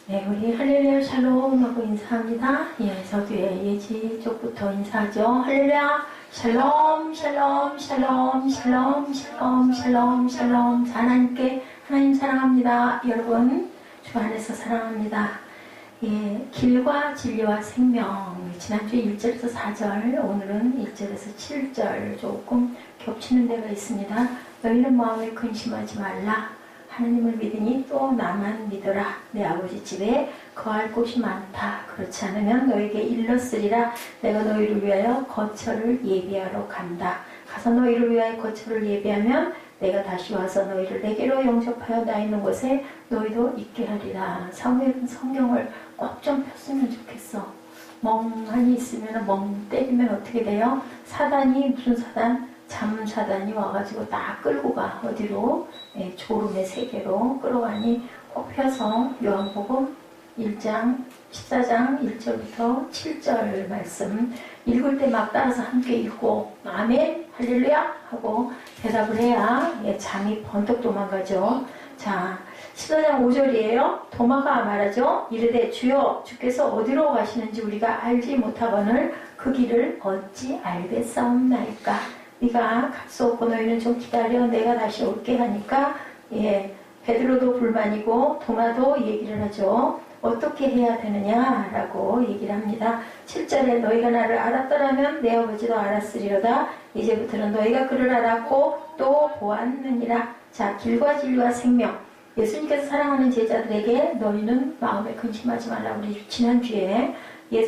네, 우리 할렐루야 샬롬 하고 인사합니다. 예, 저도의 예지 쪽부터 인사하죠. 할렐루야 샬롬 샬롬 샬롬 샬롬 샬롬 샬롬 샬롬. 하나님께 하나님 사랑합니다. 여러분 주 안에서 사랑합니다. 예, 길과 진리와 생명. 지난주에 1절에서 4절, 오늘은 1절에서 7절 조금 겹치는 데가 있습니다. 너희는 마음에 근심하지 말라. 하나님을 믿으니 또 나만 믿어라. 내 아버지 집에 거할 곳이 많다. 그렇지 않으면 너에게 일렀으리라. 내가 너희를 위하여 거처를 예비하러 간다. 가서 너희를 위하여 거처를 예비하면 내가 다시 와서 너희를 내게로 영접하여 나 있는 곳에 너희도 있게 하리라. 사무엘은 성경을 꼭 좀 폈으면 좋겠어. 멍하니 있으면 멍 때리면 어떻게 돼요? 사단이, 무슨 사단? 잠사단이 와가지고 딱 끌고 가. 어디로? 예, 졸음의 세계로 끌어가니 꼭 펴서 요한복음 1장 14장 1절부터 7절 말씀 읽을 때 막 따라서 함께 읽고 아멘 할렐루야 하고 대답을 해야 예, 잠이 번뜩 도망가죠. 자, 14장 5절이에요. 도마가 말하죠. 이르되 주여 주께서 어디로 가시는지 우리가 알지 못하거늘 그 길을 어찌 알겠사옵나이까. 네가 갈 수 없고 너희는 좀 기다려 내가 다시 올게 하니까 예, 베드로도 불만이고 도마도 얘기를 하죠. 어떻게 해야 되느냐라고 얘기를 합니다. 7절에 너희가 나를 알았더라면 내 아버지도 알았으리로다. 이제부터는 너희가 그를 알았고 또 보았느니라. 자, 길과 진리와 생명. 예수님께서 사랑하는 제자들에게 너희는 마음에 근심하지 말라. 우리 지난주에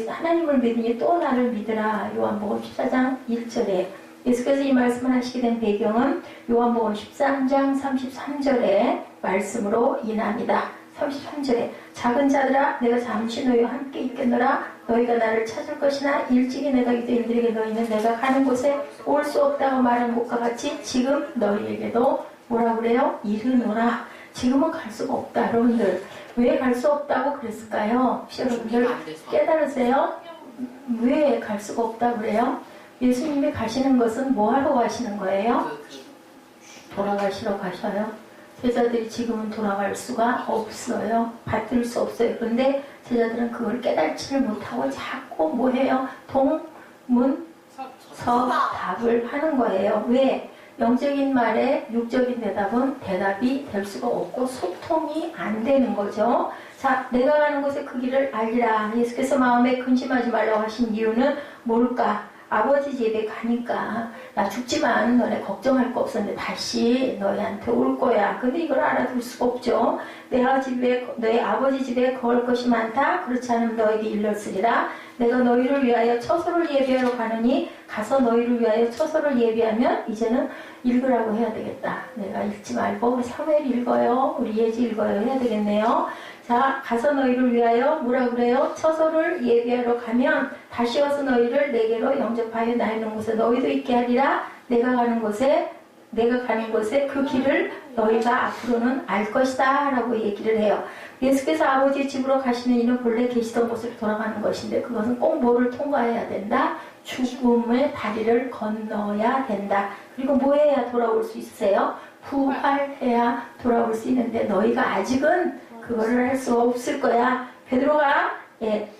하나님을 믿으니 또 나를 믿으라. 요한복음 14장 1절에 예수께서 이 말씀을 하시게 된 배경은 요한복음 13장 33절의 말씀으로 인합니다. 33절에 작은 자들아 내가 잠시 너희와 함께 있겠노라. 너희가 나를 찾을 것이나 일찍이 내가 이들에게 너희는 내가 가는 곳에 올 수 없다고 말한 것과 같이 지금 너희에게도 뭐라 그래요? 이르노라. 지금은 갈 수가 없다. 여러분들 왜 갈 수 없다고 그랬을까요? 여러분들 깨달으세요? 왜 갈 수가 없다고 그래요? 예수님이 가시는 것은 뭐 하러 가시는 거예요? 돌아가시러 가셔요. 제자들이 지금은 돌아갈 수가 없어요. 받들 수 없어요. 그런데 제자들은 그걸 깨달지를 못하고 자꾸 뭐 해요? 동문서답을 하는 거예요. 왜? 영적인 말에 육적인 대답은 대답이 될 수가 없고 소통이 안 되는 거죠. 자, 내가 가는 곳에 그 길을 알리라. 예수께서 마음에 근심하지 말라고 하신 이유는 뭘까? 아버지 집에 가니까 나 죽지만 너네 걱정할 거 없었는데 다시 너희한테 올 거야. 근데 이걸 알아둘 수가 없죠. 너희 아버지 집에 거할 것이 많다. 그렇지 않으면 너에게 일렀으리라. 내가 너희를 위하여 처소를 예비하러 가느니 가서 너희를 위하여 처소를 예비하면 이제는 읽으라고 해야 되겠다. 내가 읽지 말고 사무엘 읽어요. 우리 예지 읽어요. 해야 되겠네요. 자, 가서 너희를 위하여 뭐라 그래요? 처소를 예비하러 가면 다시 와서 너희를 내게로 영접하여 나 있는 곳에 너희도 있게 하리라. 내가 가는 곳에 그 길을 너희가 앞으로는 알 것이다 라고 얘기를 해요. 예수께서 아버지 집으로 가시는 이는 본래 계시던 곳으로 돌아가는 것인데 그것은 꼭 뭐를 통과해야 된다? 죽음의 다리를 건너야 된다. 그리고 뭐 해야 돌아올 수 있으세요? 부활해야 돌아올 수 있는데 너희가 아직은 그거를 할 수 없을 거야. 베드로가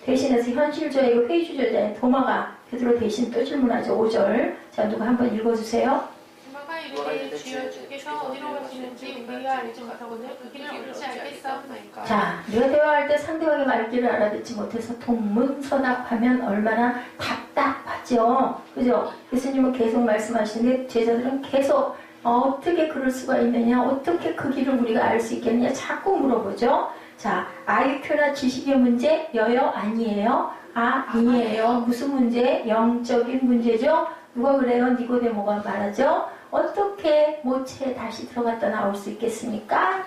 대신해서 현실주의고 회의주의자인 도마가 베드로 대신 또 질문하죠. 5절. 자, 누가 한번 읽어주세요. 도마가 이르되 주여 주께서 어디로 가시는지 우리가 알지 못하거늘 그 길을 어찌 알겠사옵나이까. 자, 우리가 대화할 때 상대방의 말귀를 알아듣지 못해서 동문서답하면 얼마나 답답하죠. 그죠? 예수님은 계속 말씀하시는데 제자들은 계속 어떻게 그럴 수가 있느냐, 어떻게 그 길을 우리가 알 수 있겠느냐 자꾸 물어보죠. 자, IQ나 지식의 문제, 여여 아니에요? 아니에요. 무슨 문제? 영적인 문제죠. 누가 그래요? 니고데모가 말하죠. 어떻게 모체에 다시 들어갔다 나올 수 있겠습니까?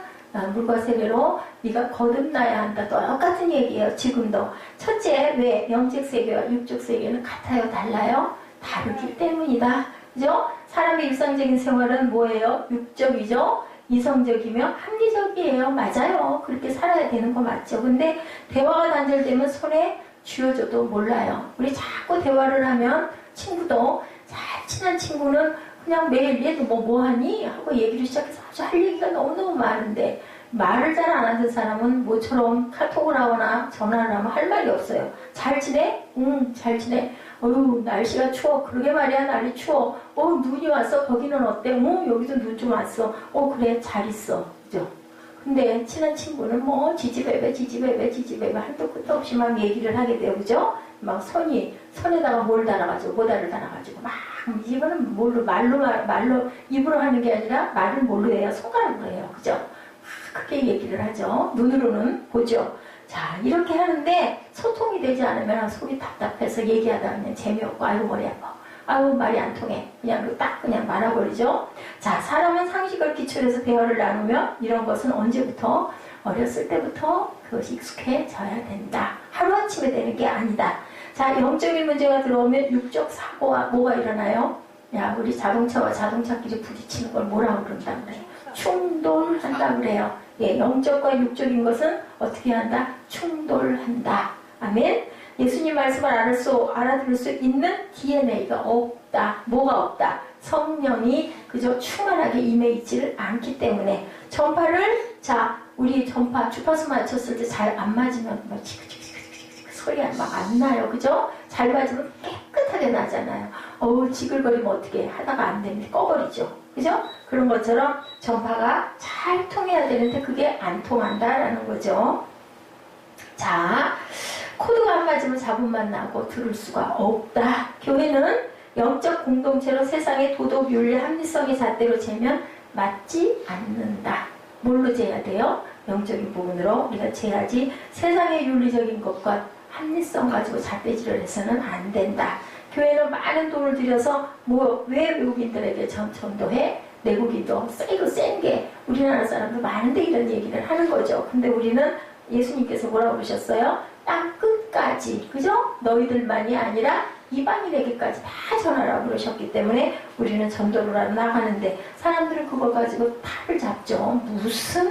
물과 세계로 네가 거듭나야 한다. 똑같은 얘기예요. 지금도. 첫째, 왜 영적 세계와 육적 세계는 같아요? 달라요? 다르기 때문이다. 그죠? 사람의 일상적인 생활은 뭐예요? 육적이죠? 이성적이며 합리적이에요. 맞아요. 그렇게 살아야 되는 거 맞죠? 근데 대화가 단절되면 손에 쥐어줘도 몰라요. 우리 자꾸 대화를 하면 친구도 잘 친한 친구는 그냥 매일 얘도 뭐 하니? 하고 얘기를 시작해서 아주 할 얘기가 너무너무 많은데 말을 잘 안 하는 사람은 모처럼 카톡을 하거나 전화를 하면 할 말이 없어요. 잘 지내? 응, 잘 지내. 어휴, 날씨가 추워. 그러게 말이야, 날이 추워. 눈이 왔어. 거기는 어때? 여기도 눈 좀 왔어. 그래, 잘 있어. 그죠? 근데 친한 친구는 뭐 지지배배 한도 끝도 없이 막 얘기를 하게 돼요. 그죠? 막 손에다가 뭘 달아가지고 모다를 달아가지고 막 이거는 말로 입으로 하는 게 아니라 말을 뭘로 해요? 손가락으로 해요. 그죠? 그렇게 얘기를 하죠. 눈으로는 보죠. 자, 이렇게 하는데 소통이 되지 않으면 속이 답답해서 얘기하다 그냥 재미없고 아이고 머리 아파. 아우 말이 안 통해. 그냥 말아버리죠. 자, 사람은 상식을 기초로 해서 대화를 나누며 이런 것은 언제부터? 어렸을 때부터 그것이 익숙해져야 된다. 하루아침에 되는 게 아니다. 자, 영적인 문제가 들어오면 육적 사고와 뭐가 일어나요? 야, 우리 자동차와 자동차끼리 부딪히는 걸 뭐라고 그런다 그래요? 충돌한다 그래요. 예, 영적과 육적인 것은 어떻게 한다? 충돌한다. 아멘. 예수님 말씀을 알아들을 수 있는 DNA가 없다. 뭐가 없다? 성령이 그저 충만하게 임해 있지를 않기 때문에 전파를 우리 전파 주파수 맞췄을 때 잘 안 맞으면 막 소리가 막 안 나요. 그죠? 잘 맞으면 깨끗하게 나잖아요. 지글거리면 어떻게 하다가 안 되면 꺼버리죠. 그죠? 그런 것처럼 전파가 잘 통해야 되는데 그게 안 통한다라는 거죠. 자, 코드가 안 맞으면 잡음만 나고 들을 수가 없다. 교회는 영적 공동체로 세상의 도덕, 윤리, 합리성의 잣대로 재면 맞지 않는다. 뭘로 재야 돼요? 영적인 부분으로 우리가 재야지 세상의 윤리적인 것과 합리성 가지고 잣대질을 해서는 안 된다. 교회는 많은 돈을 들여서 왜 외국인들에게 전도해? 내국인도 세고 센 게 우리나라 사람도 많은데 이런 얘기를 하는 거죠. 근데 우리는 예수님께서 뭐라고 그러셨어요? 땅 끝까지, 그죠? 너희들만이 아니라 이방인에게까지 다 전하라고 그러셨기 때문에 우리는 전도를 하러 나가는데 사람들은 그걸 가지고 탈을 잡죠. 무슨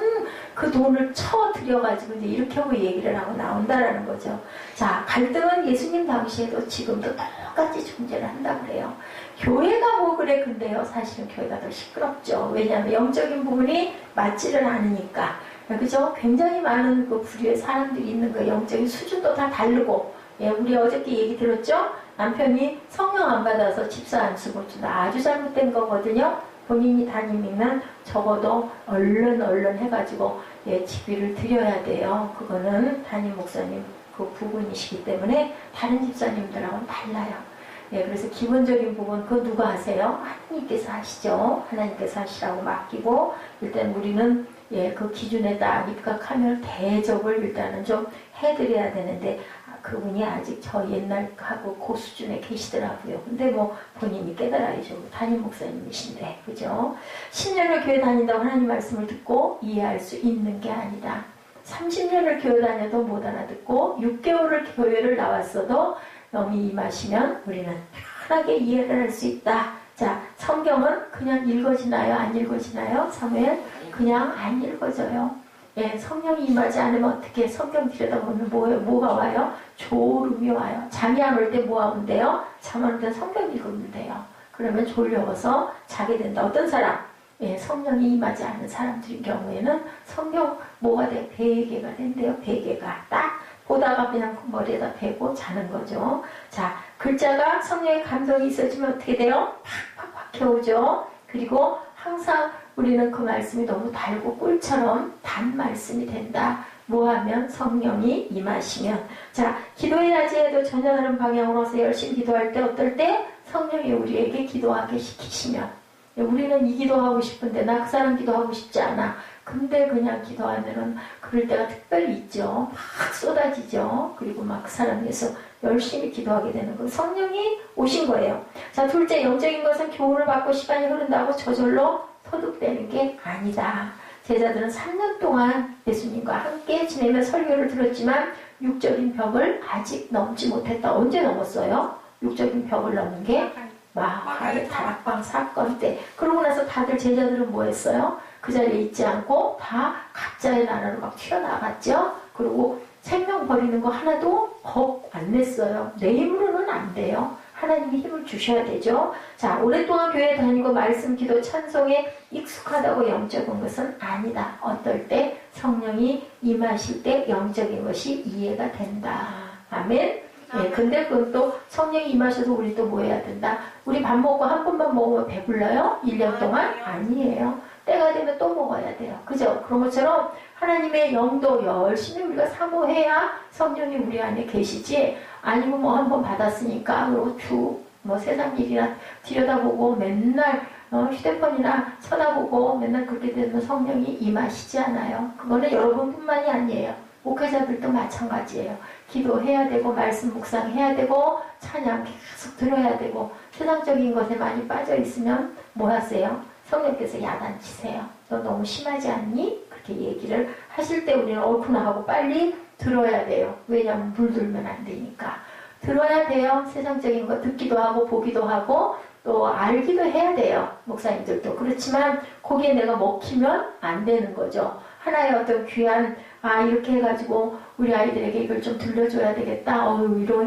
그 돈을 쳐들여가지고 이제 이렇게 하고 얘기를 하고 나온다라는 거죠. 자, 갈등은 예수님 당시에도 지금도 똑같이 존재를 한다 그래요. 교회가 뭐 그래. 근데요, 사실은 교회가 더 시끄럽죠. 왜냐하면 영적인 부분이 맞지를 않으니까. 그죠? 굉장히 많은 그 부류의 사람들이 있는 거 영적인 수준도 다 다르고. 예, 우리 어저께 얘기 들었죠? 남편이 성령 안 받아서 집사 안 쓰고 아주 잘못된 거거든요. 본인이 담임이면 적어도 얼른 해가지고 집비를 드려야 돼요. 그거는 담임 목사님 그 부분이시기 때문에 다른 집사님들하고는 달라요. 예, 그래서 기본적인 부분 그거 누가 하세요? 하나님께서 하시죠. 하나님께서 하시라고 맡기고 일단 우리는 그 기준에 딱 입각하면 대접을 일단은 좀 해드려야 되는데 그분이 아직 저 옛날하고 그 수준에 계시더라고요. 근데 뭐 본인이 깨달아야죠. 담임 목사님이신데, 그죠? 10년을 교회 다닌다고 하나님 말씀을 듣고 이해할 수 있는 게 아니다. 30년을 교회 다녀도 못 알아듣고 6개월을 교회를 나왔어도 너무 임하시면 우리는 편하게 이해를 할 수 있다. 자, 성경은 그냥 읽어지나요? 안 읽어지나요? 사무엘? 그냥 안 읽어져요. 예, 성령이 임하지 않으면 어떻게 성경 들여다보면 뭐가 와요? 졸음이 와요. 잠이 안 올 때 뭐 하면 돼요? 잠 안 올 때 성경 읽으면 돼요. 그러면 졸려서 자게 된다. 어떤 사람? 예, 성령이 임하지 않는 사람들인 경우에는 성경 뭐가 돼? 베개가 된대요. 베개가 딱 보다가 그냥 머리에다 베고 자는 거죠. 자, 글자가 성령의 감동이 있어지면 어떻게 돼요? 팍팍팍 겨우죠. 그리고 항상 우리는 그 말씀이 너무 달고 꿀처럼 단 말씀이 된다. 뭐하면? 성령이 임하시면. 자, 기도의 낮에도 전혀 다른 방향으로서 열심히 기도할 때 어떨 때? 성령이 우리에게 기도하게 시키시면. 우리는 이 기도하고 싶은데 나 그 사람 기도하고 싶지 않아. 근데 그냥 기도하면은 그럴 때가 특별히 있죠. 막 쏟아지죠. 그리고 막 그 사람 위해서 열심히 기도하게 되는 거. 성령이 오신 거예요. 자, 둘째, 영적인 것은 교훈을 받고 시간이 흐른다고 저절로 소득되는 게 아니다. 제자들은 3년 동안 예수님과 함께 지내며 설교를 들었지만 육적인 벽을 아직 넘지 못했다. 언제 넘었어요? 육적인 벽을 넘는 게 마하의 다락방 사건 때. 그러고 나서 다들 제자들은 뭐 했어요? 그 자리에 있지 않고 다 각자의 나라로 막 튀어나갔죠. 그리고 생명 버리는 거 하나도 겁 안 냈어요. 내 힘으로는 안 돼요. 하나님이 힘을 주셔야 되죠. 자, 오랫동안 교회 다니고 말씀, 기도, 찬송에 익숙하다고 영적인 것은 아니다. 어떨 때 성령이 임하실 때 영적인 것이 이해가 된다. 아멘. 예, 근데 그건 또 성령이 임하셔서 우리 또 뭐 해야 된다? 우리 밥 먹고 한 번만 먹으면 배불러요? 1년 동안? 아니에요. 때가 되면 또 먹어야 돼요. 그죠? 그런 것처럼 하나님의 영도 열심히 우리가 사모해야 성령이 우리 안에 계시지, 아니면 뭐 한 번 받았으니까 그리고 뭐 세상 일이나 들여다보고 맨날 휴대폰이나 쳐다보고 맨날 그렇게 되면 성령이 임하시지 않아요. 그거는 여러분뿐만이 아니에요. 목회자들도 마찬가지예요. 기도해야 되고 말씀 묵상해야 되고 찬양 계속 들어야 되고, 세상적인 것에 많이 빠져 있으면 뭐 하세요? 성령께서 야단치세요. 너 너무 심하지 않니? 그렇게 얘기를 하실 때 우리는 옳구나 하고 빨리 들어야 돼요. 왜냐하면 물들면 안 되니까. 들어야 돼요. 세상적인 거 듣기도 하고 보기도 하고 또 알기도 해야 돼요. 목사님들도. 그렇지만 거기에 내가 먹히면 안 되는 거죠. 하나의 어떤 귀한, 이렇게 해가지고 우리 아이들에게 이걸 좀 들려줘야 되겠다.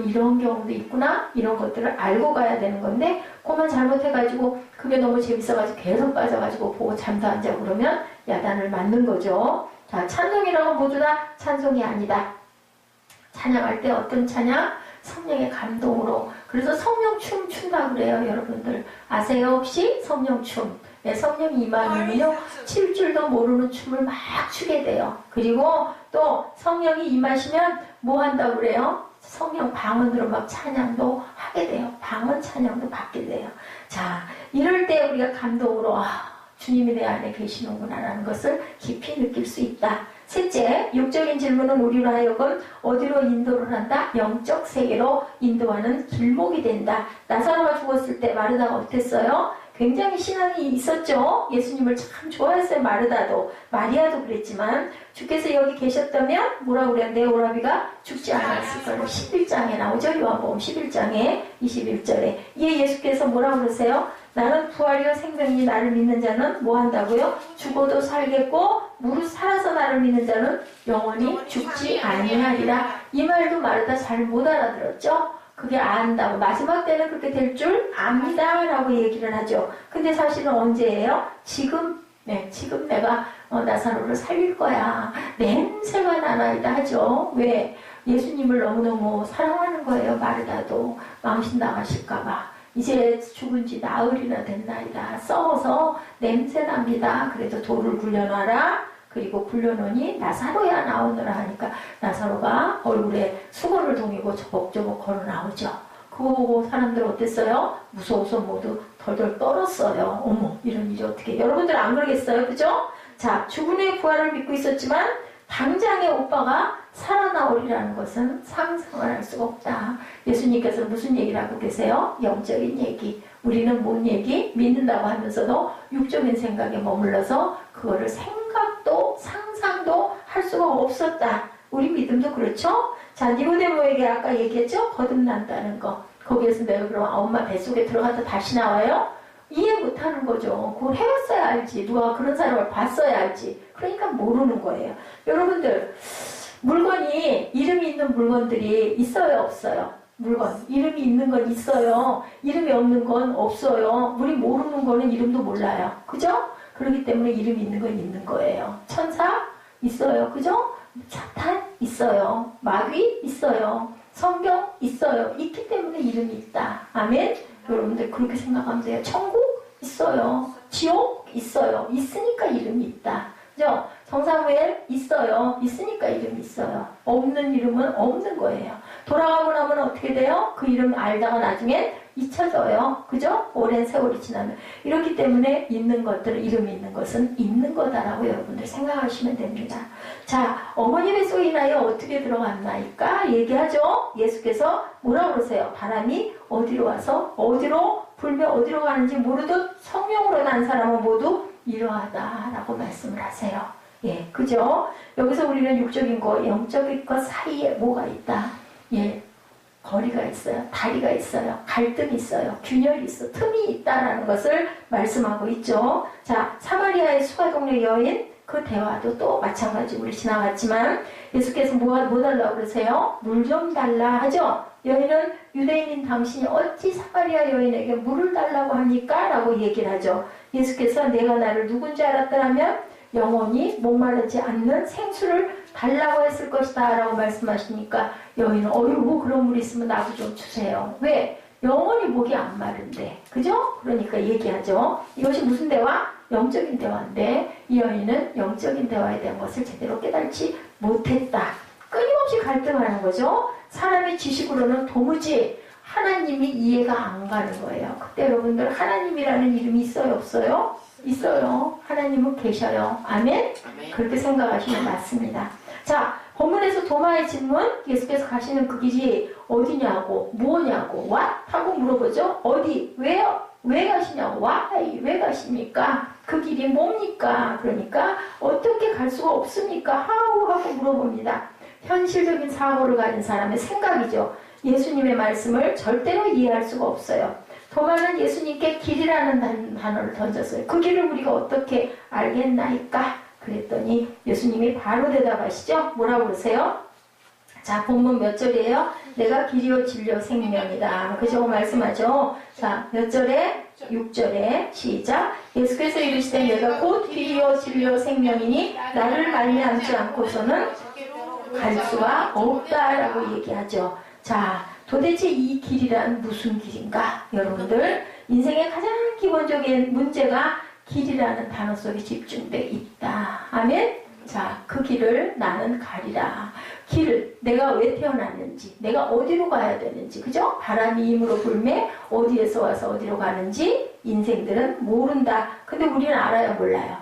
이런 경우도 있구나. 이런 것들을 알고 가야 되는 건데, 그만 잘못해가지고 그게 너무 재밌어가지고 계속 빠져가지고 보고 잠도 안 자고 그러면 야단을 맞는 거죠. 자, 찬송이라고 모두 다 찬송이 아니다. 찬양할 때 어떤 찬양? 성령의 감동으로. 그래서 성령춤 춘다 그래요. 여러분들 아세요 혹시? 성령춤. 네, 성령이 임하면요, 칠 줄도 모르는 춤을 막 추게 돼요. 그리고 또 성령이 임하시면 뭐 한다고 그래요? 성령 방언으로 막 찬양도 하게 돼요. 방언 찬양도 받게 돼요. 자, 이럴 때 우리가 감동으로 주님이 내 안에 계시는구나 라는 것을 깊이 느낄 수 있다. 셋째, 육적인 질문은 우리로 하여금 어디로 인도를 한다? 영적 세계로 인도하는 길목이 된다. 나사로가 죽었을 때 마르다가 어땠어요? 굉장히 신앙이 있었죠. 예수님을 참 좋아했어요. 마르다도, 마리아도 그랬지만, 주께서 여기 계셨다면 뭐라고 그래요? 내 오라비가 죽지 않았을 거예요. 11장에 나오죠. 요한복음 11장에 21절에 이에 예수께서 뭐라고 그러세요? 나는 부활이요 생명이니 나를 믿는 자는 뭐 한다고요? 죽어도 살겠고 무릇 살아서 나를 믿는 자는 영원히 죽지 아니하리라. 이 말도 마르다 잘 못 알아들었죠? 그게 안다고, 마지막 때는 그렇게 될 줄 압니다 라고 얘기를 하죠. 근데 사실은 언제예요? 지금 내가 나사로를 살릴 거야. 냄새가 나나이다 하죠. 왜? 예수님을 너무너무 사랑하는 거예요. 마르다도 망신 나가실까봐. 이제 죽은 지 나흘이나 됐나이다. 썩어서 냄새납니다. 그래도 돌을 굴려놔라. 그리고 굴려놓으니 나사로야 나오느라 하니까 나사로가 얼굴에 수건을 동이고 저벅저벅 걸어 나오죠. 그거 보고 사람들 어땠어요? 무서워서 모두 덜덜 떨었어요. 어머, 이런 일이 어떻게. 여러분들 안 그러겠어요? 그죠? 자, 죽은의 부활을 믿고 있었지만 당장에 오빠가 살아나오리라는 것은 상상을 할 수가 없다. 예수님께서 무슨 얘기를 하고 계세요? 영적인 얘기. 우리는 뭔 얘기? 믿는다고 하면서도 육적인 생각에 머물러서 그거를 생각도 상상도 할 수가 없었다. 우리 믿음도 그렇죠? 자, 니고데모에게 아까 얘기했죠? 거듭난다는 거. 거기에서 내가 그럼 엄마 뱃속에 들어가서 다시 나와요? 이해 못하는 거죠. 그걸 해봤어야 알지. 누가 그런 사람을 봤어야 알지. 그러니까 모르는 거예요. 여러분들, 물건이, 이름이 있는 물건들이 있어요, 없어요? 물건, 이름이 있는 건 있어요. 이름이 없는 건 없어요. 우리 모르는 거는 이름도 몰라요. 그죠? 그렇기 때문에 이름이 있는 건 있는 거예요. 천사 있어요. 그죠? 사탄 있어요. 마귀 있어요. 성경 있어요. 있기 때문에 이름이 있다. 아멘? 여러분들 그렇게 생각하면 돼요. 천국 있어요. 지옥 있어요. 있으니까 이름이 있다. 그죠? 성사무엘 있어요. 있으니까 이름이 있어요. 없는 이름은 없는 거예요. 돌아가고 나면 어떻게 돼요? 그 이름 알다가 나중엔 잊혀져요. 그죠? 오랜 세월이 지나면. 이렇기 때문에 있는 것들은, 이름이 있는 것은 있는 거다라고 여러분들 생각하시면 됩니다. 자, 어머니 뱃속에 인하여 어떻게 들어갔나이까? 얘기하죠? 예수께서 뭐라고 그러세요? 바람이 어디로 와서 어디로 불며 어디로 가는지 모르듯 성령으로 난 사람은 모두 이러하다라고 말씀을 하세요. 예, 그죠? 여기서 우리는 육적인 것, 영적인 것 사이에 뭐가 있다? 예, 거리가 있어요. 다리가 있어요. 갈등이 있어요. 균열이 있어. 틈이 있다라는 것을 말씀하고 있죠. 자, 사마리아의 수가동네 여인, 그 대화도 또 마찬가지 우리 지나갔지만 예수께서 뭐 달라고 그러세요? 물 좀 달라 하죠? 여인은 유대인인 당신이 어찌 사마리아 여인에게 물을 달라고 합니까? 라고 얘기를 하죠. 예수께서 내가 나를 누군지 알았더라면 영원히 목마르지 않는 생수를 달라고 했을 것이다 라고 말씀하시니까 여인은 어이구 그런 물 있으면 나도 좀 주세요. 왜? 영원히 목이 안 마른데. 그죠? 그러니까 얘기하죠. 이것이 무슨 대화? 영적인 대화인데 이 여인은 영적인 대화에 대한 것을 제대로 깨닫지 못했다. 끊임없이 갈등하는 거죠. 사람의 지식으로는 도무지 하나님이 이해가 안 가는 거예요. 그때 여러분들 하나님이라는 이름이 있어요? 없어요? 있어요. 하나님은 계셔요. 아멘? 그렇게 생각하시면 맞습니다. 자, 본문에서 도마의 질문, 예수께서 가시는 그 길이 어디냐고, 뭐냐고, what? 하고 물어보죠. 어디, 왜요? 왜 가시냐고, why? 왜 가십니까? 그 길이 뭡니까? 그러니까 어떻게 갈 수가 없습니까? how? 하고 물어봅니다. 현실적인 사고를 가진 사람의 생각이죠. 예수님의 말씀을 절대로 이해할 수가 없어요. 도마는 예수님께 길이라는 단어를 던졌어요. 그 길을 우리가 어떻게 알겠나이까? 그랬더니 예수님이 바로 대답하시죠. 뭐라고 그러세요? 자, 본문 몇 절이에요? 내가 길이요 진리요 생명이다. 그죠? 말씀하죠. 자, 몇 절에? 6절에 시작. 예수께서 이르시되 내가 곧 길이요 진리요 생명이니 나를 말미암지 않고서는 갈 수가 없다라고 얘기하죠. 자, 도대체 이 길이란 무슨 길인가? 여러분들, 인생의 가장 기본적인 문제가 길이라는 단어 속에 집중되어 있다. 아멘? 자, 그 길을 나는 가리라. 길을 내가 왜 태어났는지, 내가 어디로 가야 되는지, 그죠? 바람이 힘으로 불매, 어디에서 와서 어디로 가는지 인생들은 모른다. 근데 우리는 알아요, 몰라요?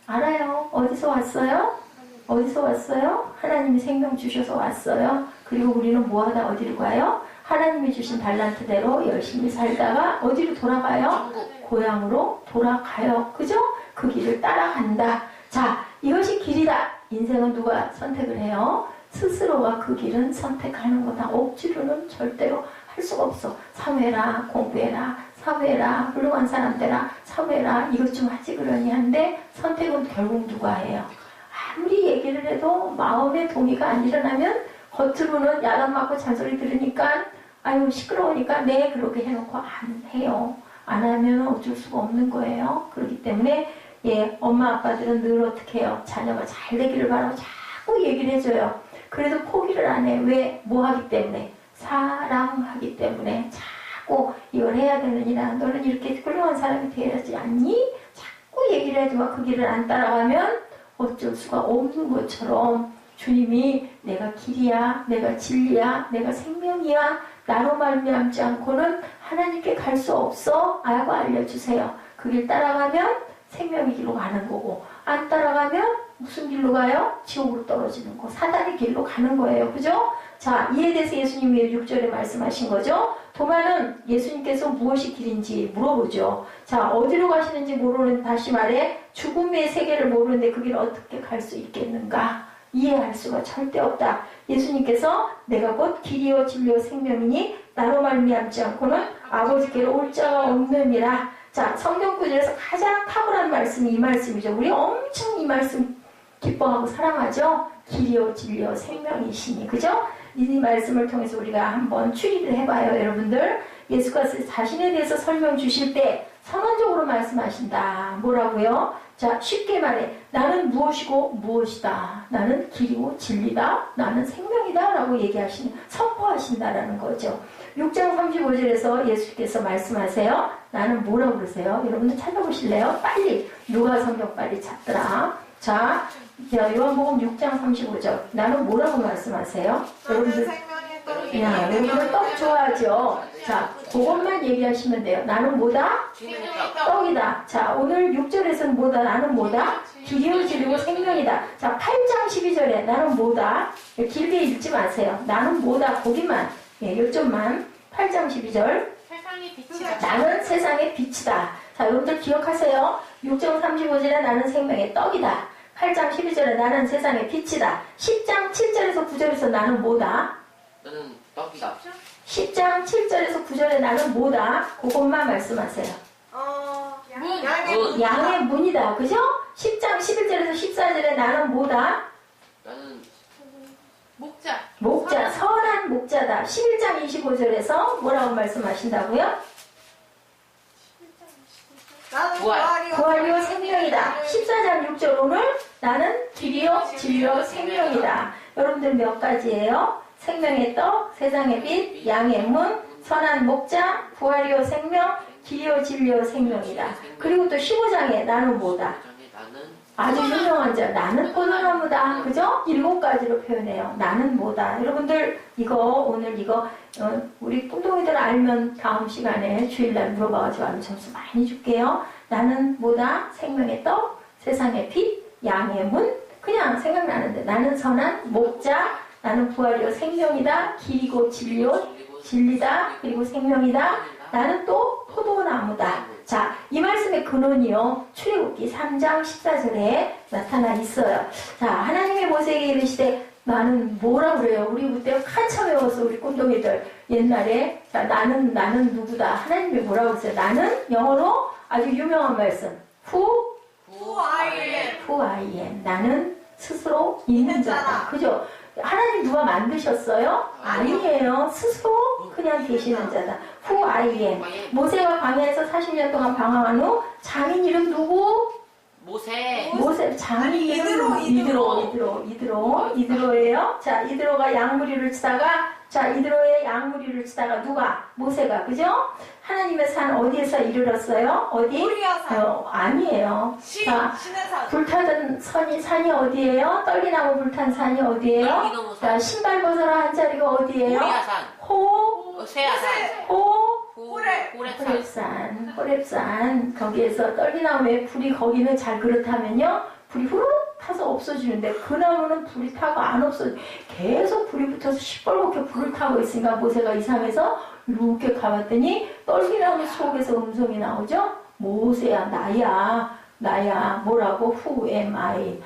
알아요. 어디서 왔어요? 어디서 왔어요? 하나님이 생명 주셔서 왔어요. 그리고 우리는 뭐하다 어디로 가요? 하나님이 주신 달란트대로 열심히 살다가 어디로 돌아가요? 고향으로 돌아가요. 그죠? 그 길을 따라간다. 자, 이것이 길이다. 인생은 누가 선택을 해요? 스스로가 그 길은 선택하는 거다. 억지로는 절대로 할 수가 없어. 사회라, 공부해라, 사회라, 훌륭한 사람 되라, 사회라, 이것 좀 하지 그러니 한데 선택은 결국 누가 해요? 아무리 얘기를 해도 마음의 동의가 안 일어나면 겉으로는 야단 맞고 잔소리 들으니까 아유 시끄러우니까 네 그렇게 해놓고 안 해요. 안 하면 어쩔 수가 없는 거예요. 그렇기 때문에 예 엄마 아빠들은 늘 어떻게 해요? 자녀가 잘 되기를 바라고 자꾸 얘기를 해줘요. 그래도 포기를 안 해. 왜? 뭐 하기 때문에? 사랑하기 때문에 자꾸 이걸 해야 되느니라. 너는 이렇게 훌륭한 사람이 되어야지 않니? 자꾸 얘기를 해도 그 길을 안 따라가면 어쩔 수가 없는 것처럼 주님이 내가 길이야, 내가 진리야, 내가 생명이야, 나로 말미암지 않고는 하나님께 갈 수 없어 라고 알려주세요. 그 길 따라가면 생명의 길로 가는 거고 안 따라가면 무슨 길로 가요? 지옥으로 떨어지는 거, 사단의 길로 가는 거예요. 그죠? 자, 이에 대해서 예수님이 6절에 말씀하신 거죠. 도마는 예수님께서 무엇이 길인지 물어보죠. 자, 어디로 가시는지 모르는, 다시 말해 죽음의 세계를 모르는데 그 길을 어떻게 갈 수 있겠는가? 이해할 수가 절대 없다. 예수님께서 내가 곧 길이요 진리요 생명이니 나로 말미암지 않고는 아버지께로 올 자가 없느니라. 자, 성경 구절에서 가장 탁월한 말씀이 이 말씀이죠. 우리 엄청 이 말씀 기뻐하고 사랑하죠. 길이요 진리요 생명이시니. 그죠? 이 말씀을 통해서 우리가 한번 추리를 해봐요. 여러분들, 예수가 자신에 대해서 설명 주실 때 선언적으로 말씀하신다. 뭐라고요? 자, 쉽게 말해 나는 무엇이고 무엇이다. 나는 길이고 진리다. 나는 생명이다 라고 선포하신다라는 거죠. 6장 35절에서 예수께서 말씀하세요. 나는 뭐라고 그러세요? 여러분들 찾아보실래요? 빨리. 누가 성경 빨리 찾더라. 자, 요한복음 6장 35절. 나는 뭐라고 말씀하세요? 여러분들, 야, 여러분들 떡 좋아하죠? 자, 그것만 얘기하시면 돼요. 나는 뭐다? 떡이다. 자, 오늘 6절에서는 뭐다? 나는 뭐다? 길이요 진리요 생명이다. 자, 8장 12절에 나는 뭐다? 길게 읽지 마세요. 나는 뭐다? 거기만. 예, 요점만. 8장 12절. 세상의 빛이다. 나는 세상의 빛이다. 자, 여러분들 기억하세요. 6장 35절에 나는 생명의 떡이다. 8장 12절에 나는 세상의 빛이다. 10장 7절에서 9절에서 나는 뭐다? 나는 떡이다. 10장 7절에서 9절에 나는 뭐다? 그것만 말씀하세요. 양의 문이다. 그죠? 10장 11절에서 14절에 나는 뭐다? 나는 목자. 선한 목자다. 11장 25절에서 뭐라고 말씀하신다고요? 나는 부활. 부활이요 생명이다. 14장 6절 오늘 나는 길이요 진리요 생명이다. 여러분들 몇 가지예요? 생명의 떡, 세상의 빛, 양의 문, 선한 목자, 부활이요 생명, 길이요 진리요 생명이다. 그리고 또 15장에 나는 뭐다? 나는 아주 유명한 자 나는 포도나무다. 그죠? 7가지로 표현해요. 나는 뭐다. 여러분들 이거 오늘 이거 우리 꿈동이들 알면 다음 시간에 주일날 물어봐가지고 아주 점수 많이 줄게요. 나는 뭐다? 생명의 떡, 세상의 빛, 양의 문. 그냥 생각나는데 나는 선한 목자, 나는 부활이요 생명이다. 길이고 진리요 진리다. 그리고 생명이다. 나는 또 포도나무다. 자, 이 말씀의 근원이요. 출애굽기 3장 14절에 나타나 있어요. 자, 하나님의 모세에게 이르시되 나는 뭐라 그래요? 우리 그때 한참 외웠어. 우리 꿈동이들 옛날에. 자, 나는 누구다. 하나님이 뭐라고 했어요? 나는 영어로 아주 유명한 말씀. Who I am. 나는 스스로 있는 자다. 그죠? 하나님 누가 만드셨어요? 아니에요. 스스로 그냥 계시는 자다. Who I am. 모세가 광야에서 40년 동안 방황한 후 장인 이름 누구? 모세 장인 이름 이드로예요. 자, 이드로가 양무리를 치다가 이드로의 양무리를 치다가 누가? 모세가. 그죠? 하나님의 산 어디에서 이르렀어요? 어디? 아니에요. 자, 불타던 산이 어디예요? 떨기나무 불탄 산이 어디예요? 자, 신발 벗어라 한 자리가 어디예요? 호렙산. 거기에서 떨기나무에 불이 거기는 잘 그렇다면요. 불이 후루룩 타서 없어지는데 그 나무는 불이 타고 안 없어져. 계속 불이 붙어서 시뻘겋게 불을 타고 있으니까 모세가 이상해서 이렇게 가봤더니 떨기나무 속에서 음성이 나오죠. 모세야 나야 뭐라고 who am I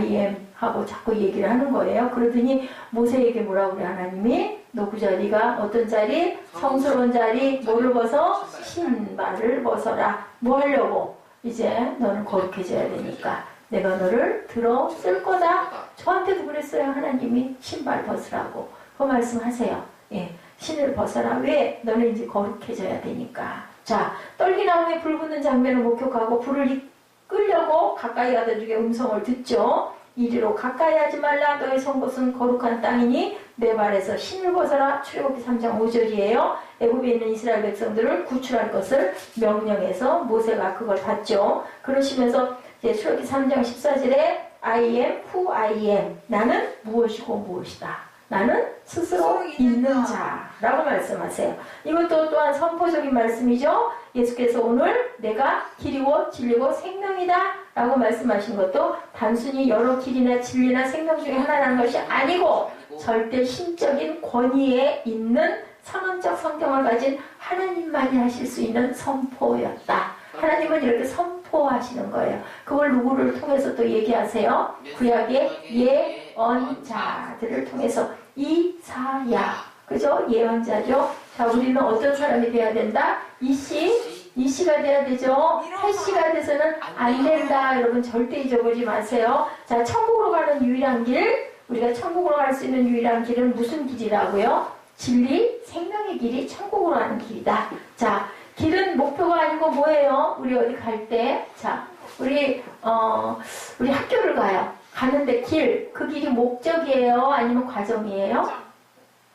am 하고 자꾸 얘기를 하는 거예요. 그러더니 모세에게 뭐라고 그래 하나님이 너 그 자리가 어떤 자리? 성스러운 자리. 뭐를 벗어? 신발을 벗어라. 뭐 하려고? 이제 너는 거룩해져야 되니까 내가 너를 들어 쓸 거다. 저한테도 그랬어요. 하나님이 신발 벗으라고. 그 말씀하세요. 예, 신을 벗어라. 왜? 너는 이제 거룩해져야 되니까. 자, 떨기나무에 불 붙는 장면을 목격하고 불을 끌려고 가까이 가던 중에 음성을 듣죠. 이리로 가까이 하지 말라. 너의 선 곳은 거룩한 땅이니 내 발에서 신을 벗어라. 출애굽기 3장 5절이에요. 애굽에 있는 이스라엘 백성들을 구출할 것을 명령해서 모세가 그걸 받죠. 그러시면서 이제 출애굽기 3장 14절에 I am who I am. 나는 무엇이고 무엇이다. 나는 스스로 있는 자라고 말씀하세요. 이것도 또한 선포적인 말씀이죠. 예수께서 오늘 내가 길이고 진리고 생명이다 라고 말씀하신 것도 단순히 여러 길이나 진리나 생명 중에 하나라는 것이 아니고 절대 신적인 권위에 있는 선언적 성경을 가진 하나님만이 하실 수 있는 선포였다. 하나님은 이렇게 선포하시는 거예요. 그걸 누구를 통해서 또 얘기하세요? 구약의 예언자들을 통해서 이사야, 그죠? 예언자죠. 자, 우리는 어떤 사람이 돼야 된다? 이씨가 돼야 되죠. 해씨가 돼서는 안 된다. 여러분 절대 잊어버리지 마세요. 자, 천국으로 가는 유일한 길, 우리가 천국으로 갈 수 있는 유일한 길은 무슨 길이라고요? 진리, 생명의 길이 천국으로 가는 길이다. 자, 길은 목표가 아니고 뭐예요? 우리 어디 갈 때, 자, 우리 학교를 가요. 가는데 그 길이 목적이에요? 아니면 과정이에요?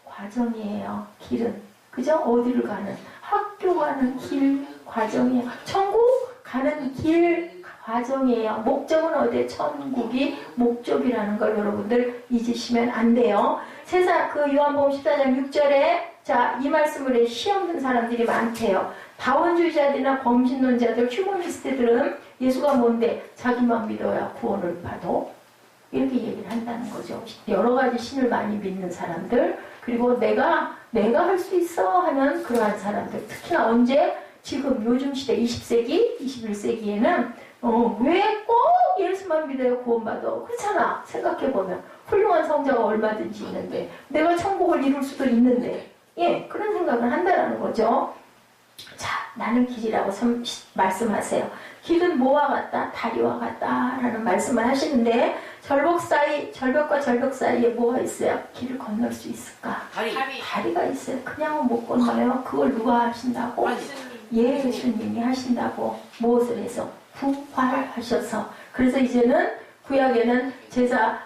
과정이에요. 길은. 그죠? 어디를 가는? 학교 가는 길, 과정이에요. 천국 가는 길, 과정이에요. 목적은 어디에? 천국이 목적이라는 걸 여러분들 잊으시면 안 돼요. 세상, 요한복음 14장 6절에, 자, 이 말씀을 해 시험 든 사람들이 많대요. 다원주의자들이나 범신론자들, 휴머니스트들은 예수가 뭔데? 자기만 믿어야 구원을 받아. 이렇게 얘기를 한다는 거죠. 여러 가지 신을 많이 믿는 사람들, 그리고 내가 할 수 있어 하는 그러한 사람들. 특히나 언제? 지금 요즘 시대 20세기, 21세기에는 왜 꼭 예수만 믿어야 구원받아? 그렇잖아. 생각해보면. 훌륭한 성자가 얼마든지 있는데 내가 천국을 이룰 수도 있는데 예, 그런 생각을 한다는 거죠. 자, 나는 길이라고 말씀하세요. 길은 뭐와 같다? 다리와 같다라는 말씀을 하시는데 절벽과 절벽 사이에 뭐가 있어요? 길을 건널 수 있을까? 다리가 있어요. 그냥은 못 건너요. 그걸 누가 하신다고? 예수님이 하신다고. 무엇을 해서? 부활하셔서. 그래서 이제는 구약에는 제사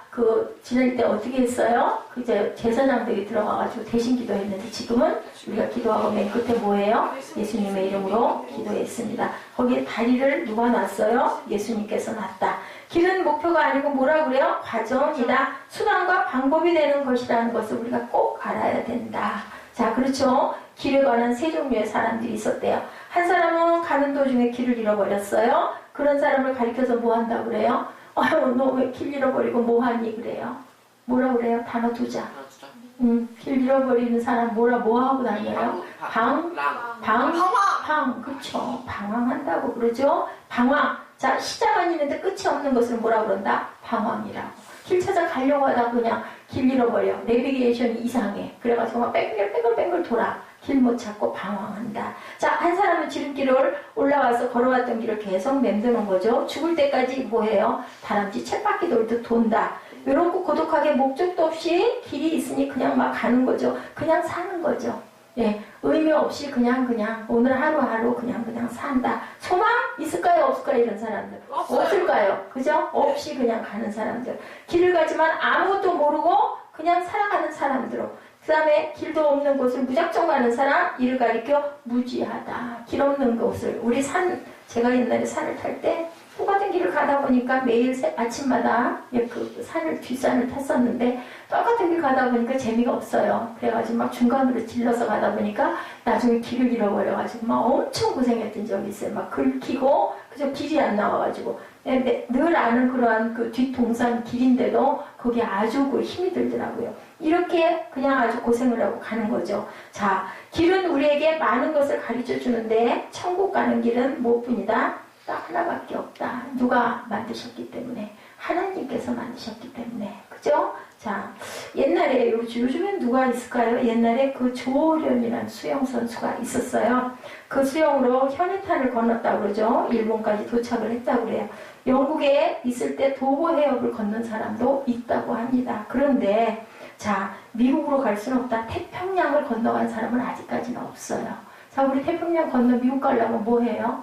지낼 때 어떻게 했어요? 이제 제사장들이 들어가가지고 대신 기도했는데 지금은 우리가 기도하고 맨 끝에 뭐예요? 예수님의 이름으로 기도했습니다. 거기에 다리를 누가 놨어요? 예수님께서 놨다. 길은 목표가 아니고 뭐라 그래요? 과정이다. 수단과 방법이 되는 것이라는 것을 우리가 꼭 알아야 된다. 자, 그렇죠? 길에 관한 세 종류의 사람들이 있었대요. 한 사람은 가는 도중에 길을 잃어버렸어요. 그런 사람을 가리켜서 뭐 한다고 그래요? 너 왜 길 잃어버리고 뭐하니 그래요? 뭐라 그래요? 단어 두 자. 하나 진짜. 길 잃어버리는 사람 뭐 하고 다녀요? 랑. 그쵸. 방황한다고 그러죠? 방황. 자, 시작은 있는데 끝이 없는 것을 뭐라 그런다? 방황이라고. 길 찾아가려고 하다 그냥 길 잃어버려. 내비게이션이 이상해. 그래가지고 막 뺑글뺑글 돌아. 길 못 찾고 방황한다. 자, 한 사람은 지름길을 올라와서 걸어왔던 길을 계속 맴도는 거죠. 죽을 때까지 뭐해요? 다람쥐 쳇바퀴 돌듯 돈다. 외롭고 고독하게 목적도 없이 길이 있으니 그냥 막 가는 거죠. 그냥 사는 거죠. 예, 의미 없이 그냥 오늘 하루하루 그냥 산다. 소망 있을까요? 없을까요? 이런 사람들. 없을까요? 그죠? 없이 그냥 가는 사람들. 길을 가지만 아무것도 모르고 그냥 살아가는 사람들로. 그 다음에 길도 없는 곳을 무작정 가는 사람, 이를 가리켜 무지하다. 길 없는 곳을. 우리 제가 옛날에 산을 탈 때 똑같은 길을 가다 보니까 매일 아침마다 뒷산을 탔었는데 똑같은 길 가다 보니까 재미가 없어요. 그래가지고 막 중간으로 질러서 가다 보니까 나중에 길을 잃어버려가지고 막 엄청 고생했던 적이 있어요. 막 긁히고 그저 길이 안 나와가지고 늘 아는 그러한 뒷동산 길인데도 거기에 아주 힘이 들더라고요. 이렇게 그냥 아주 고생을 하고 가는 거죠. 자, 길은 우리에게 많은 것을 가르쳐 주는데 천국 가는 길은 무엇뿐이다? 딱 하나밖에 없다. 누가 만드셨기 때문에. 하나님께서 만드셨기 때문에. 그죠? 자, 옛날에, 요즘엔 누가 있을까요? 옛날에 조련이라는 수영선수가 있었어요. 그 수영으로 현해탄을 건넜다고 그러죠. 일본까지 도착을 했다고 그래요. 영국에 있을 때 도보 해협을 건넌 사람도 있다고 합니다. 그런데, 자, 미국으로 갈 수는 없다. 태평양을 건너간 사람은 아직까지는 없어요. 자, 우리 태평양 건너 미국 가려면 뭐 해요?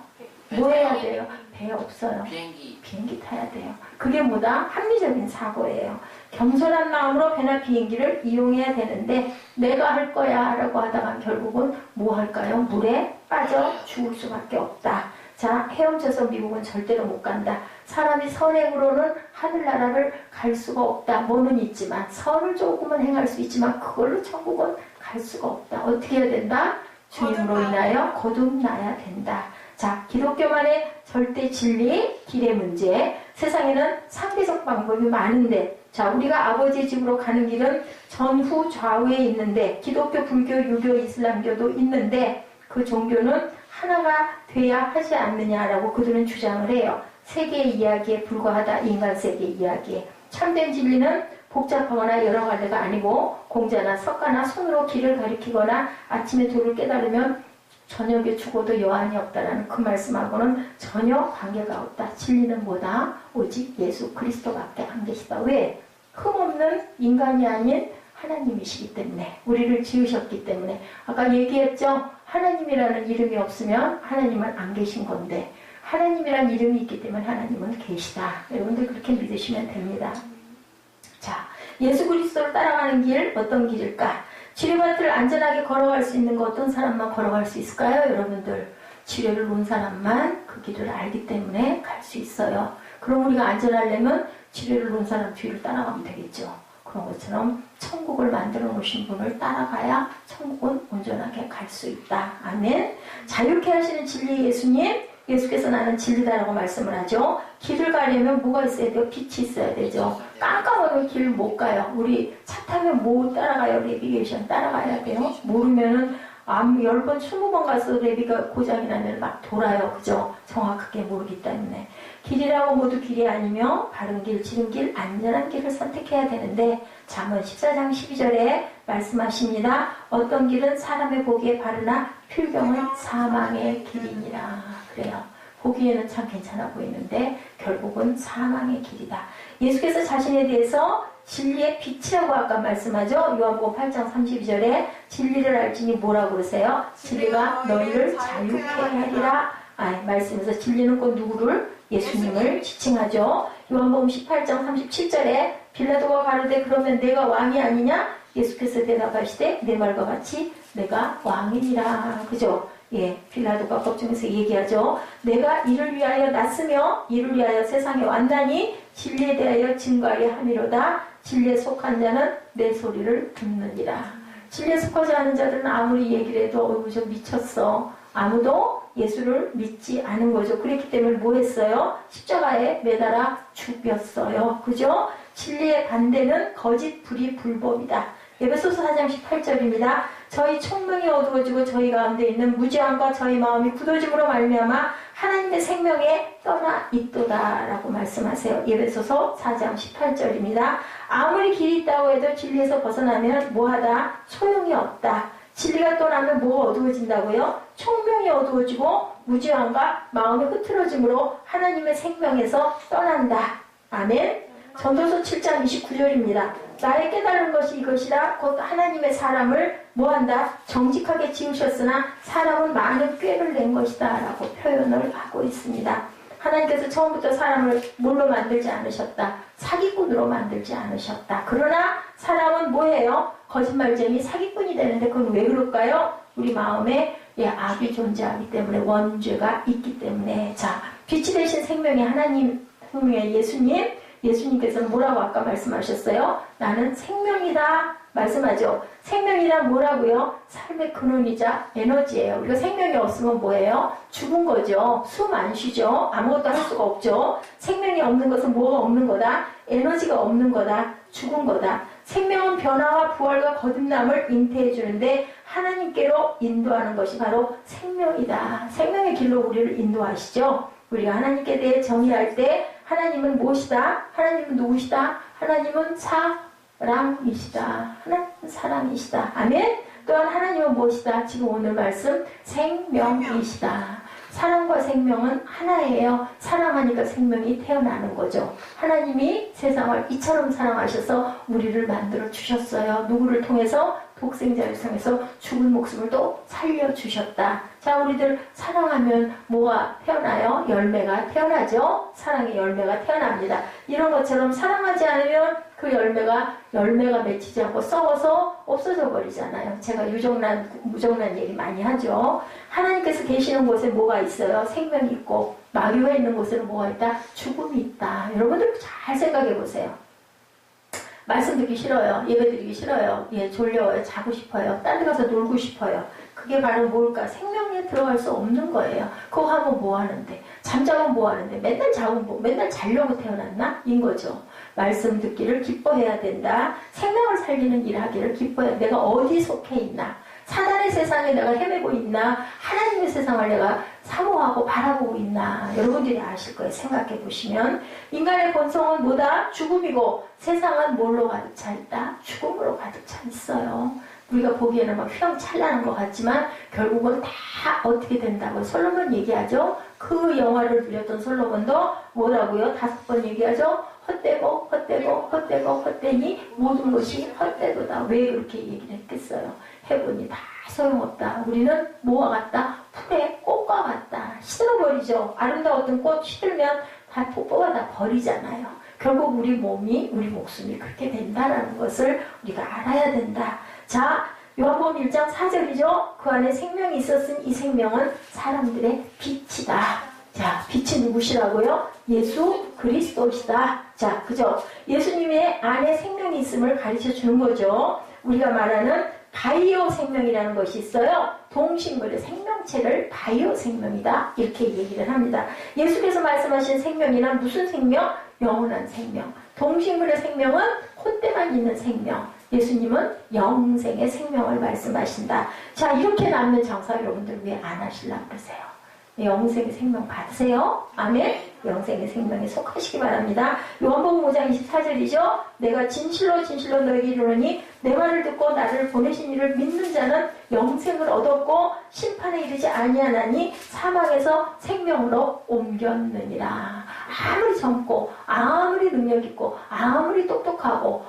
뭐 해야 돼요? 배 없어요. 비행기 타야 돼요. 그게 뭐다? 합리적인 사고예요. 겸손한 마음으로 배나 비행기를 이용해야 되는데 내가 할 거야 라고 하다가 결국은 뭐 할까요? 물에 빠져 죽을 수밖에 없다. 자, 헤엄쳐서 미국은 절대로 못 간다. 사람이 선행으로는 하늘나라를 갈 수가 없다. 뭐는 있지만 선을 조금은 행할 수 있지만 그걸로 천국은 갈 수가 없다. 어떻게 해야 된다? 주님으로 인하여 거듭나야 된다. 자, 기독교만의 절대 진리, 길의 문제. 세상에는 상대적 방법이 많은데, 자, 우리가 아버지 집으로 가는 길은 전후 좌우에 있는데, 기독교, 불교, 유교, 이슬람교도 있는데, 그 종교는 하나가 돼야 하지 않느냐라고 그들은 주장을 해요. 세계의 이야기에 불과하다, 인간 세계 이야기에. 참된 진리는 복잡하거나 여러 갈래가 아니고, 공자나 석가나 손으로 길을 가리키거나 아침에 도를 깨달으면 저녁에 죽어도 여한이 없다라는 그 말씀하고는 전혀 관계가 없다. 진리는 뭐다? 오직 예수 그리스도밖에 안 계시다. 왜? 흠없는 인간이 아닌 하나님이시기 때문에, 우리를 지으셨기 때문에. 아까 얘기했죠? 하나님이라는 이름이 없으면 하나님은 안 계신 건데 하나님이라는 이름이 있기 때문에 하나님은 계시다. 여러분들 그렇게 믿으시면 됩니다. 자, 예수 그리스도를 따라가는 길 어떤 길일까? 치료밭을 안전하게 걸어갈 수 있는 거 어떤 사람만 걸어갈 수 있을까요? 여러분들 치료를 놓은 사람만 그 길을 알기 때문에 갈 수 있어요. 그럼 우리가 안전하려면 치료를 놓은 사람 뒤를 따라가면 되겠죠. 그런 것처럼 천국을 만들어 놓으신 분을 따라가야 천국은 온전하게 갈 수 있다. 아멘. 자유케 하시는 진리 예수님, 예수께서 나는 진리다라고 말씀을 하죠. 길을 가려면 뭐가 있어야 돼요? 빛이 있어야 되죠. 깜깜하면 길 못 가요. 우리 차 타면 뭐 따라가요? 내비게이션 따라가야 돼요. 모르면은 10번, 20번 가서 내비가 고장이 나면 막 돌아요. 그죠? 정확하게 모르기 때문에. 길이라고 모두 길이 아니며 바른 길, 지름길, 안전한 길을 선택해야 되는데 잠언 14장 12절에 말씀하십니다. 어떤 길은 사람의 보기에 바르나 필경은 사망의 길이니라. 그래요. 보기에는 참 괜찮아 보이는데 결국은 사망의 길이다. 예수께서 자신에 대해서 진리의 빛이라고 아까 말씀하죠. 요한복음 8장 32절에 진리를 알지니 뭐라고 그러세요? 진리가 너희를 자유케 하리라. 말씀에서 진리는 곧 누구를? 예수님을 지칭하죠. 요한복음 18장 37절에 빌라도가 가로되 그러면 내가 왕이 아니냐? 예수께서 대답하시되 내 말과 같이 내가 왕이니라. 그죠? 빌라도가 법정에서 얘기하죠. 내가 이를 위하여 났으며 이를 위하여 세상에 왔나니 진리에 대하여 증거하려 함이로다. 진리에 속한 자는 내 소리를 듣느니라. 진리에 속하지 않은 자들은 아무리 얘기를 해도 좀 미쳤어. 아무도 예수를 믿지 않은 거죠. 그렇기 때문에 뭐 했어요? 십자가에 매달아 죽였어요. 그죠? 진리의 반대는 거짓, 불의, 불법이다. 에베소서 4장 18절입니다. 저희 총명이 어두워지고 저희 가운데 있는 무지함과 저희 마음이 굳어짐으로 말미암아 하나님의 생명에 떠나 있도다라고 말씀하세요. 에베소서 4장 18절입니다. 아무리 길이 있다고 해도 진리에서 벗어나면 뭐하다? 소용이 없다. 진리가 떠나면 뭐가 어두워진다고요? 총명이 어두워지고 무지함과 마음이 흐트러짐으로 하나님의 생명에서 떠난다. 아멘. 전도서 7장 29절입니다. 나의 깨달은 것이 이것이라 곧 하나님의 사람을 뭐한다? 정직하게 지으셨으나 사람은 많은 꾀를 낸 것이다 라고 표현을 하고 있습니다. 하나님께서 처음부터 사람을 뭘로 만들지 않으셨다? 사기꾼으로 만들지 않으셨다. 그러나 사람은 뭐예요? 거짓말쟁이 사기꾼이 되는데 그건 왜 그럴까요? 우리 마음에 악이 존재하기 때문에, 원죄가 있기 때문에. 자, 빛이 되신 생명의 하나님, 생명의 예수님께서는 뭐라고 아까 말씀하셨어요? 나는 생명이다 말씀하죠. 생명이란 뭐라고요? 삶의 근원이자 에너지예요. 우리가 생명이 없으면 뭐예요? 죽은 거죠. 숨 안 쉬죠. 아무것도 할 수가 없죠. 생명이 없는 것은 뭐가 없는 거다? 에너지가 없는 거다. 죽은 거다. 생명은 변화와 부활과 거듭남을 잉태해 주는데 하나님께로 인도하는 것이 바로 생명이다. 생명의 길로 우리를 인도하시죠. 우리가 하나님께 대해 정의할 때 하나님은 무엇이다? 하나님은 누구시다? 하나님은 사랑이시다. 하나님은 사랑이시다. 아멘? 또한 하나님은 무엇이다? 지금 오늘 말씀 생명이시다. 사랑과 생명은 하나예요. 사랑하니까 생명이 태어나는 거죠. 하나님이 세상을 이처럼 사랑하셔서 우리를 만들어 주셨어요. 누구를 통해서? 독생자를 통해서 죽은 목숨을 또 살려주셨다. 자, 우리들 사랑하면 뭐가 태어나요? 열매가 태어나죠? 사랑의 열매가 태어납니다. 이런 것처럼 사랑하지 않으면 그 열매가 맺히지 않고 썩어서 없어져 버리잖아요. 제가 무정란 얘기 많이 하죠. 하나님께서 계시는 곳에 뭐가 있어요? 생명이 있고, 마귀가 있는 곳에는 뭐가 있다? 죽음이 있다. 여러분들 잘 생각해 보세요. 말씀 듣기 싫어요. 예배 드리기 싫어요. 졸려요. 자고 싶어요. 딴 데 가서 놀고 싶어요. 그게 바로 뭘까? 생명에 들어갈 수 없는 거예요. 그거 하면 뭐 하는데? 잠자면 뭐 하는데? 맨날 자려고 태어났나? 인 거죠. 말씀 듣기를 기뻐해야 된다. 생명을 살리는 일 하기를 기뻐해야. 내가 어디 속해 있나? 사단의 세상에 내가 헤매고 있나? 하나님의 세상을 내가 사모하고 바라보고 있나? 여러분들이 아실 거예요. 생각해 보시면. 인간의 본성은 뭐다? 죽음이고 세상은 뭘로 가득 차 있다? 죽음으로 가득 차 있어요. 우리가 보기에는 막 휘황찬란한 것 같지만 결국은 다 어떻게 된다고 솔로몬 얘기하죠. 그 영화를 들렸던 솔로몬도 뭐라고요? 5번 얘기하죠. 헛되니 모든 것이 헛되도다. 왜 그렇게 얘기를 했겠어요? 해보니 다 소용없다. 우리는 뭐와 같다? 풀의 꽃과 같다. 시들어버리죠. 아름다웠던 꽃 시들면 다 뽑아다 버리잖아요. 결국 우리 몸이, 우리 목숨이 그렇게 된다는 것을 우리가 알아야 된다. 자, 요한복음 1장 4절이죠. 그 안에 생명이 있었으니 이 생명은 사람들의 빛이다. 자, 빛이 누구시라고요? 예수 그리스도시다. 자, 그죠? 예수님의 안에 생명이 있음을 가르쳐 주는 거죠. 우리가 말하는 바이오 생명이라는 것이 있어요. 동식물의 생명체를 바이오 생명이다. 이렇게 얘기를 합니다. 예수께서 말씀하신 생명이란 무슨 생명? 영원한 생명. 동식물의 생명은 콧대만 있는 생명. 예수님은 영생의 생명을 말씀하신다. 자, 이렇게 남는 장사 여러분들 왜 안 하시려고 그러세요? 영생의 생명 받으세요. 아멘. 영생의 생명에 속하시기 바랍니다. 요한복음 5장 24절이죠. 내가 진실로 진실로 너에게 이르노니 내 말을 듣고 나를 보내신 이를 믿는 자는 영생을 얻었고 심판에 이르지 아니하나니 사망에서 생명으로 옮겼느니라. 아무리 젊고 아무리 능력 있고 아무리 똑똑하고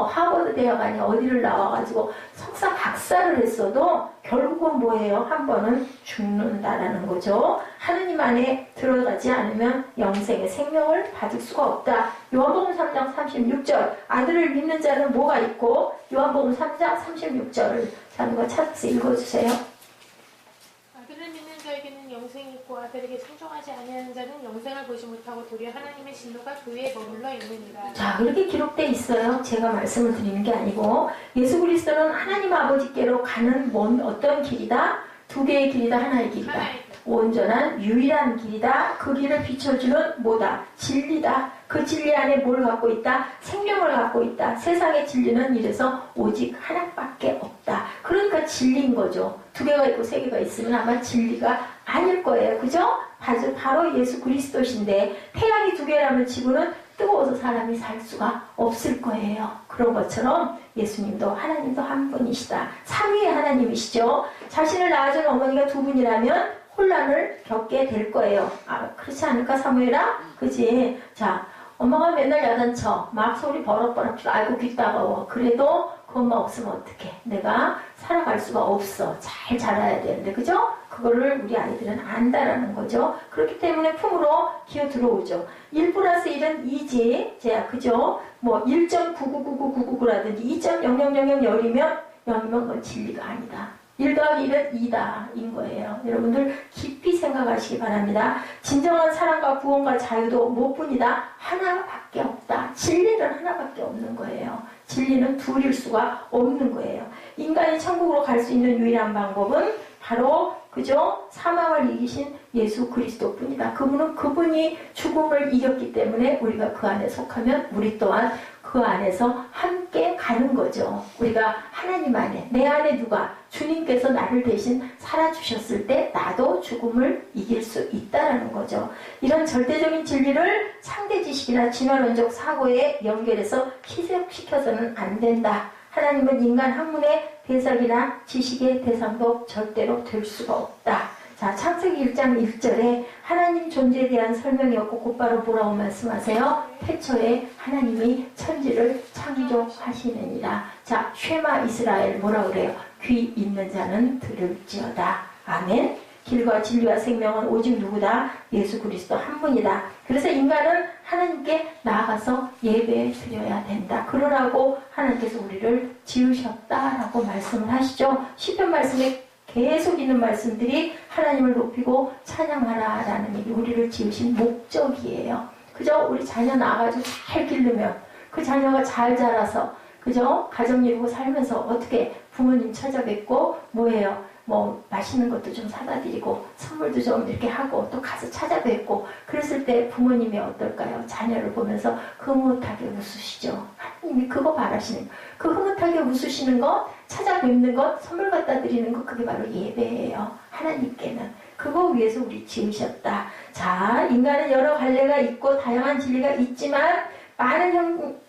하버드 대학원에 어디를 나와가지고 석사 박사를 했어도 결국은 뭐예요? 한 번은 죽는다라는 거죠. 하느님 안에 들어가지 않으면 영생의 생명을 받을 수가 없다. 요한복음 3장 36절 아들을 믿는 자는 뭐가 있고 요한복음 3장 36절을 자누가 찾아서 읽어주세요. 아들을 믿는 자에게는 영생이 있고 아들에게 순종하지 아니하는 자는 영생을 보지 못하고 도리어 하나님의 진노가 그위에 머물러 있느니라. 자, 그렇게 기록되어 있어요. 제가 말씀을 드리는 게 아니고 예수 그리스도는 하나님 아버지께로 가는 어떤 길이다? 두 개의 길이다, 하나의 길이다. 온전한 유일한 길이다. 그 길을 비춰주는 뭐다? 진리다. 그 진리 안에 뭘 갖고 있다? 생명을 갖고 있다. 세상의 진리는 이래서 오직 하나밖에 없다. 그러니까 진리인 거죠. 두 개가 있고 세 개가 있으면 아마 진리가 아닐 거예요. 그죠? 바로 예수 그리스도신데 태양이 두 개라면 지구는 뜨거워서 사람이 살 수가 없을 거예요. 그런 것처럼 예수님도 하나님도 한 분이시다. 삼위의 하나님이시죠. 자신을 낳아준 어머니가 두 분이라면 혼란을 겪게 될 거예요. 그렇지 않을까 사무엘아? 그지? 자, 엄마가 맨날 야단쳐 막 소리 버럭버럭 아이고 귀 따가워. 그래도 그 엄마 없으면 어떡해. 내가 살아갈 수가 없어. 잘 자라야 되는데 그죠? 그거를 우리 아이들은 안다라는 거죠. 그렇기 때문에 품으로 기어 들어오죠. 1 플러스 1은 2지. 자, 그죠? 1.9999999라든지 2.0000이면 0이면 그건 진리가 아니다. 1 더하기 1은 2다 인 거예요. 여러분들 깊이 생각하시기 바랍니다. 진정한 사랑과 구원과 자유도 무엇뿐이다? 하나밖에 없다. 진리는 하나밖에 없는 거예요. 진리는 둘일 수가 없는 거예요. 인간이 천국으로 갈 수 있는 유일한 방법은 바로 그죠? 사망을 이기신 예수 그리스도뿐이다. 그분이 죽음을 이겼기 때문에 우리가 그 안에 속하면 우리 또한 그 안에서 함께 가는 거죠. 우리가 하나님 안에, 내 안에 누가 주님께서 나를 대신 살아주셨을 때 나도 죽음을 이길 수 있다는 거죠. 이런 절대적인 진리를 상대 지식이나 진화론적 사고에 연결해서 희석시켜서는 안 된다. 하나님은 인간 학문의 대상이나 지식의 대상도 절대로 될 수가 없다. 자, 창세기 1장 1절에 하나님 존재에 대한 설명이 없고 곧바로 뭐라고 말씀하세요? 태초에 하나님이 천지를 창조하시느니라. 자, 쉐마 이스라엘 뭐라 그래요? 귀 있는 자는 들을지어다. 아멘. 길과 진리와 생명은 오직 누구다? 예수 그리스도 한 분이다. 그래서 인간은 하나님께 나아가서 예배 드려야 된다. 그러라고 하나님께서 우리를 지으셨다라고 말씀을 하시죠. 시편 말씀에 계속 있는 말씀들이 하나님을 높이고 찬양하라라는 일이 우리를 지으신 목적이에요. 그죠? 우리 자녀 낳아가지고 잘 기르면 그 자녀가 잘 자라서 그죠? 가정 이루고 살면서 어떻게 부모님 찾아뵙고 뭐예요? 맛있는 것도 좀 사다 드리고 선물도 좀 이렇게 하고 또 가서 찾아뵙고 그랬을 때 부모님이 어떨까요? 자녀를 보면서 흐뭇하게 웃으시죠. 하나님이 그거 바라시는 그 흐뭇하게 웃으시는 것, 찾아뵙는 것, 선물 갖다 드리는 것 그게 바로 예배예요. 하나님께는 그거 위해서 우리 지으셨다. 자, 인간은 여러 갈래가 있고 다양한 진리가 있지만 많은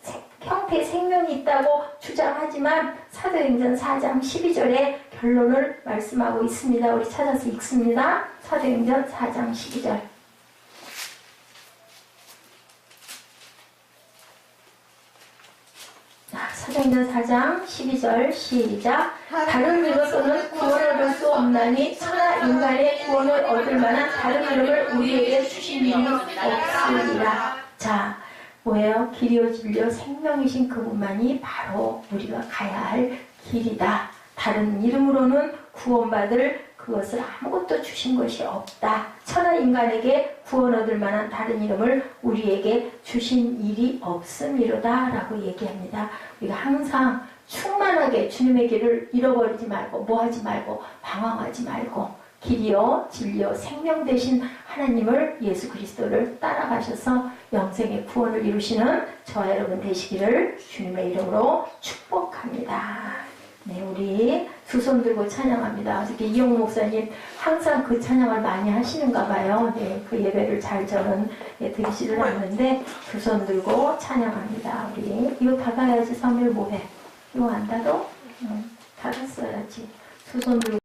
형태의 생명이 있다고 주장하지만 사도행전 4장 12절에 결론을 말씀하고 있습니다. 우리 찾아서 읽습니다. 사도행전 4장 12절. 사도행전 4장 12절 시작. 다른 이로서는 구원을 얻을 수 없나니 천하 인간의 구원을 얻을 만한 다른 이름을 우리에게 주신 이는 없으리라. 자, 뭐예요? 길이요 진리요 생명이신 그분만이 바로 우리가 가야 할 길이다. 다른 이름으로는 구원받을 그것을 아무것도 주신 것이 없다. 천하 인간에게 구원 얻을 만한 다른 이름을 우리에게 주신 일이 없음이로다 라고 얘기합니다. 우리가 항상 충만하게 주님의 길을 잃어버리지 말고 뭐하지 말고 방황하지 말고 길이요 진리요 생명 되신 하나님을 예수 그리스도를 따라가셔서 영생의 구원을 이루시는 저와 여러분 되시기를 주님의 이름으로 축복합니다. 네, 우리 두 손 들고 찬양합니다. 어저께 이용 목사님 항상 그 찬양을 많이 하시는가 봐요. 네, 그 예배를 잘 저는 드리지를 않는데 두 손 들고 찬양합니다. 우리 이거 닫아야지. 사무엘 뭐해? 이거 안 닫아? 닫았어야지. 두 손 들고